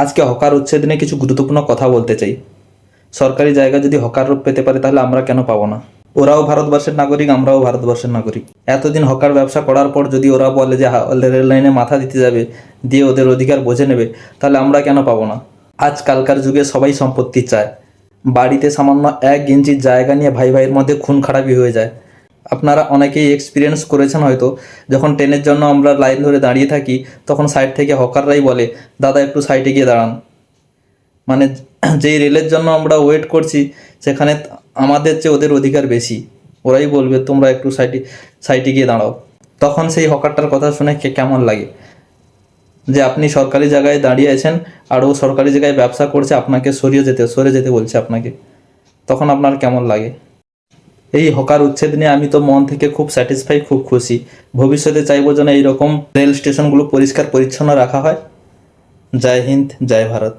আজকে হকার উচ্ছেদ নিয়ে কিছু গুরুত্বপূর্ণ কথা বলতে চাই। সরকারি জায়গা যদি হকার রূপ পেতে পারে তাহলে আমরা কেন পাবো না? ওরাও ভারতবর্ষের নাগরিক, আমরাও ভারতবর্ষের নাগরিক। এতদিন হকার ব্যবসা করার পর যদি ওরা বলে যে রেল লাইনে মাথা দিতে যাবে, দিয়ে ওদের অধিকার বুঝে নেবে, তাহলে আমরা কেন পাবো না? আজকালকার যুগে সবাই সম্পত্তি চায়। বাড়িতে সামান্য 1 ইঞ্চির জায়গা নিয়ে ভাই ভাইয়ের মধ্যে খুন খারাপি হয়ে যায়। আপনারা অনেকেই এক্সপিরিয়েন্স করেছেন হয়তো, যখন ট্রেনের জন্য আমরা লাইন ধরে দাঁড়িয়ে থাকি তখন সাইড থেকে হকাররাই বলে, দাদা একটু সাইডে গিয়ে দাঁড়ান। মানে যেই রেলের জন্য আমরা ওয়েট করছি সেখানে আমাদের চেয়ে ওদের অধিকার বেশি। ওরাই বলবে তোমরা একটু সাইডে সাইডে গিয়ে দাঁড়াও। তখন সেই হকারটার কথা শুনে কেমন লাগে যে আপনি সরকারি জায়গায় দাঁড়িয়ে আছেন আর ও সরকারি জায়গায় ব্যবসা করছে, আপনাকে সরে যেতে বলছে আপনাকে, তখন আপনার কেমন লাগে? এই হকার উচ্ছেদ নিয়ে আমি তো মন থেকে খুব স্যাটিসফাই, খুব খুশি। ভবিষ্যতে চাইবো যেন এইরকম রেল স্টেশনগুলো পরিষ্কার পরিচ্ছন্ন রাখা হয়। জয় হিন্দ, জয় ভারত।